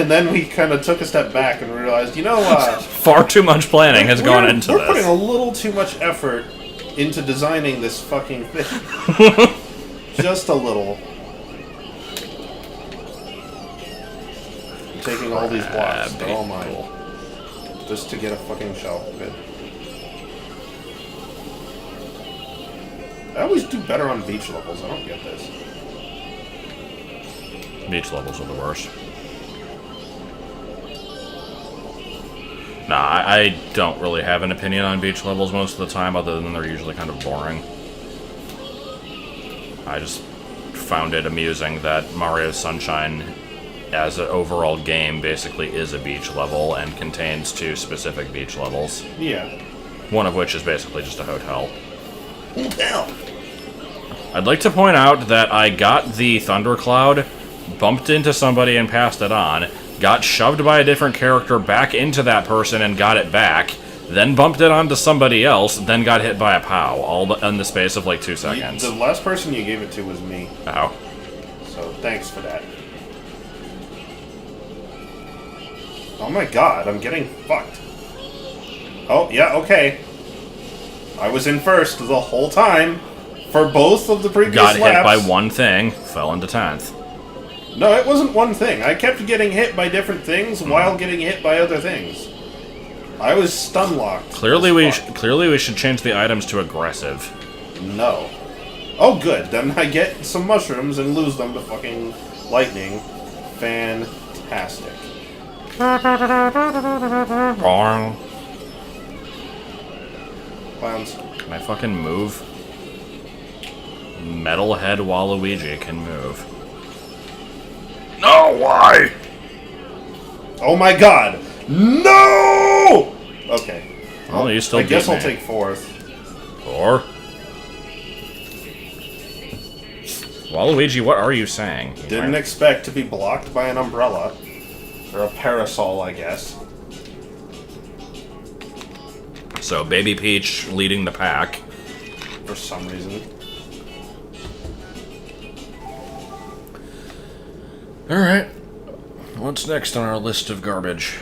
then we kind of took a step back and realized, far too much planning has gone into we're this. We're putting a little too much effort into designing this fucking thing. Just a little. I'm taking all these blocks, they're all mine. Just to get a fucking shell. Good. I always do better on beach levels. I don't get this. Beach levels are the worst. Nah, I don't really have an opinion on beach levels most of the time, other than they're usually kind of boring. I just found it amusing that Mario Sunshine, as an overall game, basically is a beach level and contains 2 specific beach levels. Yeah. One of which is basically just a hotel. Hotel! I'd like to point out that I got the Thundercloud, bumped into somebody and passed it on, got shoved by a different character back into that person and got it back, then bumped it onto somebody else, then got hit by a POW, all in the space of like 2 seconds. The last person you gave it to was me. Oh. So, thanks for that. Oh my god, I'm getting fucked. Oh, yeah, okay. I was in first the whole time for both of the previous Got laps. hit by one thing, fell into 10th. No, it wasn't one thing. I kept getting hit by different things while getting hit by other things. I was stun locked. Clearly we should change the items to aggressive. No. Oh, good. Then I get some mushrooms and lose them to fucking lightning. Fantastic. Wrong. Clowns. Can I fucking move? Metalhead Waluigi can move. No, why? Oh my god! No! Okay. Oh, you still I guess beat I'll me. take 4th. Or Waluigi, what are you saying? Didn't expect to be blocked by an umbrella. Or a parasol, I guess. So, Baby Peach leading the pack. For some reason. Alright. What's next on our list of garbage?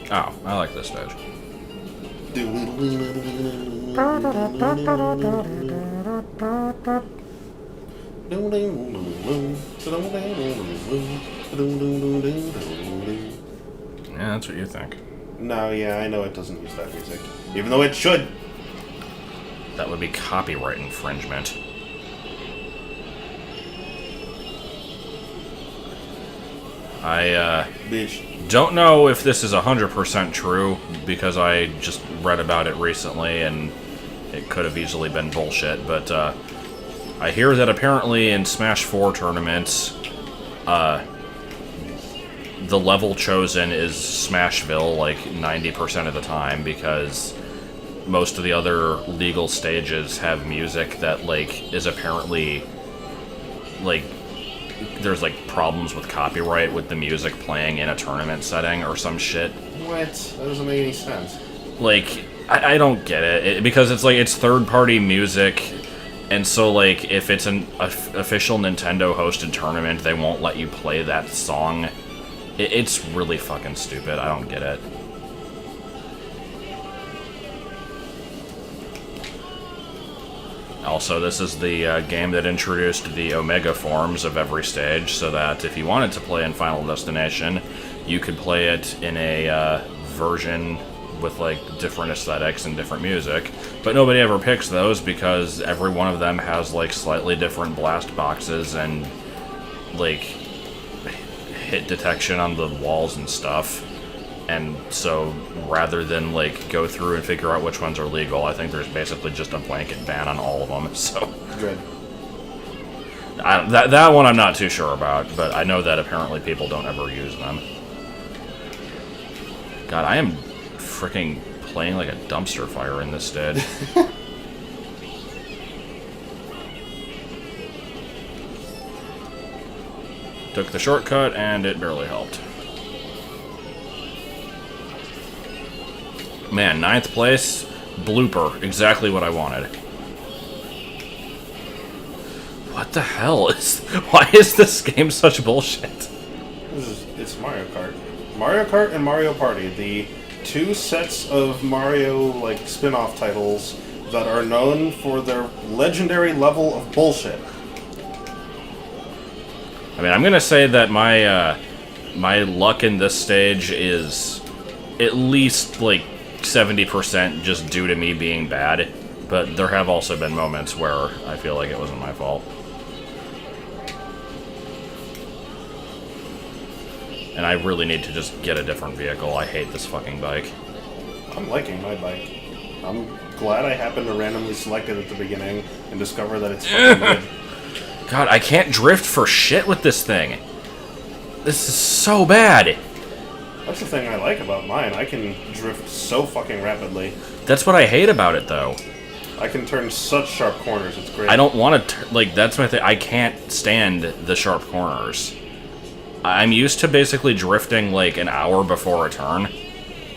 Oh, I like this stage. Yeah, that's what you think. No, yeah, I know it doesn't use that music. Even though it should. That would be copyright infringement. I, Bitch. don't know if this is 100% true, because I just read about it recently, and it could have easily been bullshit, but, I hear that apparently in Smash 4 tournaments, the level chosen is Smashville, like, 90% of the time, because most of the other legal stages have music that, like, is apparently, like, there's, like, problems with copyright with the music playing in a tournament setting or some shit. What? That doesn't make any sense. Like, I don't get it. Because it's, like, it's third-party music, and so, like, if it's an official Nintendo-hosted tournament, they won't let you play that song. It's really fucking stupid. I don't get it. Also, this is the game that introduced the Omega forms of every stage, so that if you wanted to play in Final Destination, you could play it in a version with, like, different aesthetics and different music. But nobody ever picks those because every one of them has, like, slightly different blast boxes and, like, hit detection on the walls and stuff. And so, rather than, like, go through and figure out which ones are legal, I think there's basically just a blanket ban on all of them, so... Good. That one I'm not too sure about, but I know that apparently people don't ever use them. God, I am freaking playing like a dumpster fire in this stage. Took the shortcut, and it barely helped. Man, 9th place, Blooper, exactly what I wanted. What the hell is... Why is this game such bullshit? It's Mario Kart. Mario Kart and Mario Party, the 2 sets of Mario, like, spin-off titles that are known for their legendary level of bullshit. I mean, I'm gonna say that my, my luck in this stage is at least, like, 70% just due to me being bad, but there have also been moments where I feel like it wasn't my fault. And I really need to just get a different vehicle. I hate this fucking bike. I'm liking my bike. I'm glad I happened to randomly select it at the beginning and discover that it's fucking good. God, I can't drift for shit with this thing. This is so bad. That's the thing I like about mine. I can drift so fucking rapidly. That's what I hate about it, though. I can turn such sharp corners. It's great. I don't want to, like, that's my thing. I can't stand the sharp corners. I'm used to basically drifting, like, an hour before a turn.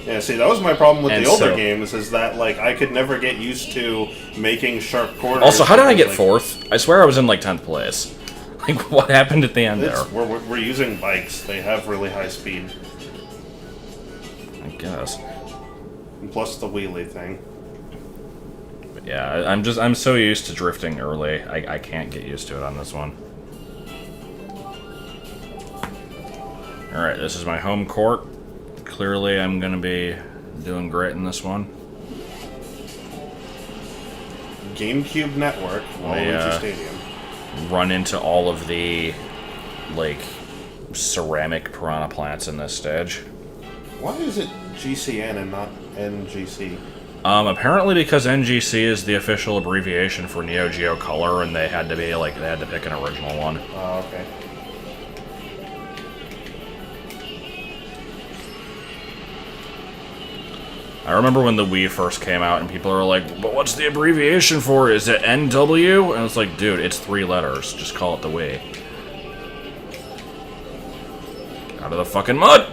Yeah, see, that was my problem with And the older so- games, is that, like, I could never get used to making sharp corners. Also, how did I get like, 4th? I swear I was in, like, 10th place. Like, what happened at the end there? We're using bikes. They have really high speed. I guess. And plus the wheelie thing. But yeah, I'm so used to drifting early. I can't get used to it on this one. Alright, this is my home court. Clearly, I'm gonna be doing great in this one. GameCube Network, Waluigi Stadium. Run into all of the, like, ceramic piranha plants in this stage. Why is it GCN and not NGC? Apparently because NGC is the official abbreviation for Neo Geo Color, and they had to be, like, they had to pick an original one. Oh, okay. I remember when the Wii first came out, and people are like, but what's the abbreviation for? Is it NW? And it's like, dude, it's 3 letters. Just call it the Wii. Get out of the fucking mud!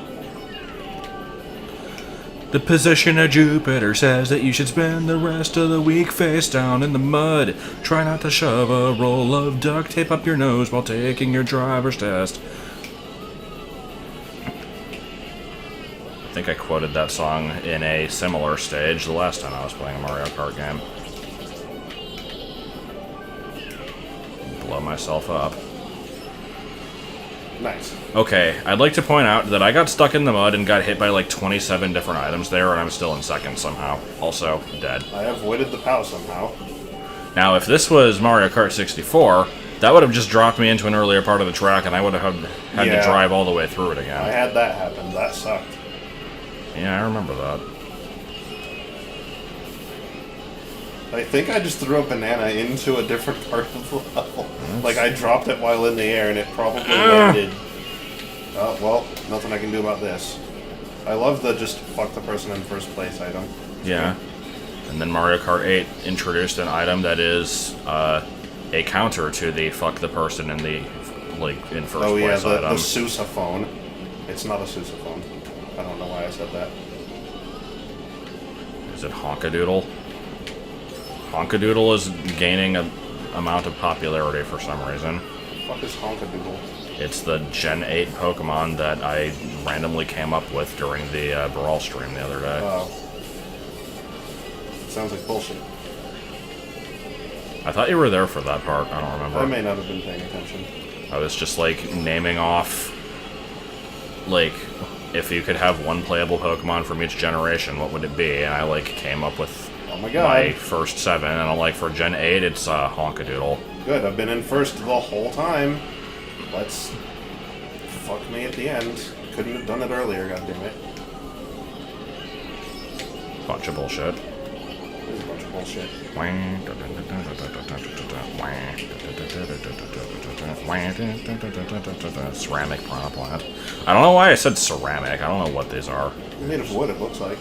The position of Jupiter says that you should spend the rest of the week face down in the mud. Try not to shove a roll of duct tape up your nose while taking your driver's test. I think I quoted that song in a similar stage the last time I was playing a Mario Kart game. Blow myself up. Nice. Okay, I'd like to point out that I got stuck in the mud and got hit by like 27 different items there, and I'm still in second somehow. Also, dead. I avoided the POW somehow. Now, if this was Mario Kart 64, that would have just dropped me into an earlier part of the track, and I would have had to drive all the way through it I again. had that happen. That sucked. Yeah, I remember that. I think I just threw a banana into a different part of the level. Like, I dropped it while in the air, and it probably landed. Oh, well, nothing I can do about this. I love the just fuck the person in first place item. Yeah. And then Mario Kart 8 introduced an item that is a counter to the fuck the person in the, like, in first Oh, yeah, place the item. sousaphone. It's not a sousaphone. I don't know why I said that. Is it Honkadoodle? Honkadoodle is gaining a amount of popularity for some reason. What is Honkadoodle? It's the Gen 8 Pokemon that I randomly came up with during the Brawl stream the other day. Oh. Sounds like bullshit. I thought you were there for that part. I don't remember. I may not have been paying attention. I was just, like, naming off, like, if you could have one playable Pokemon from each generation, what would it be? And I, like, came up with Oh my god. my first 7, and I'm like, for Gen 8, it's Honkadoodle. Good, I've been in first the whole time. Let's fuck me at the end. Couldn't have done it earlier, goddammit. Bunch of bullshit. This is a bunch of bullshit. Ceramic piranha plant. I don't know why I said ceramic. I don't know what these are. Made of wood, it looks like.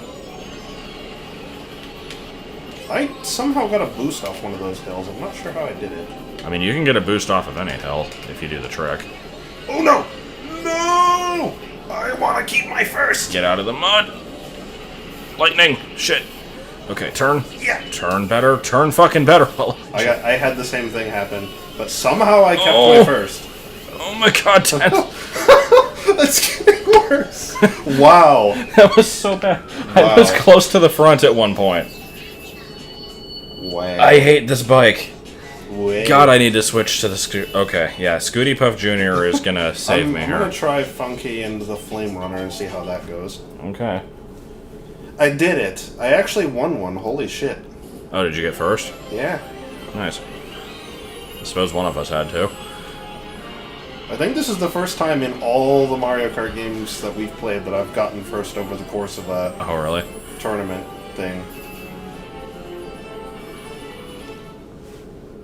I somehow got a boost off one of those hills. I'm not sure how I did it. I mean, you can get a boost off of any hill if you do the trick. Oh no! No! I want to keep my first! Get out of the mud! Lightning! Shit! Okay, turn. Yeah! Turn better. Turn fucking better. I had the same thing happen, but somehow I kept my first. Oh my god, Dan. That's getting worse. Wow. That was so bad. Wow. I was close to the front at one point. Wow. I hate this bike. Wait. God, I need to switch to the Scoot. Okay, yeah, Scooty Puff Jr. is gonna save me I'm here. gonna try Funky and the Flame Runner and see how that goes. Okay. I did it. I actually won one. Holy shit. Oh, did you get first? Yeah. Nice. I suppose one of us had to. I think this is the first time in all the Mario Kart games that we've played that I've gotten first over the course of a Oh, really? tournament thing.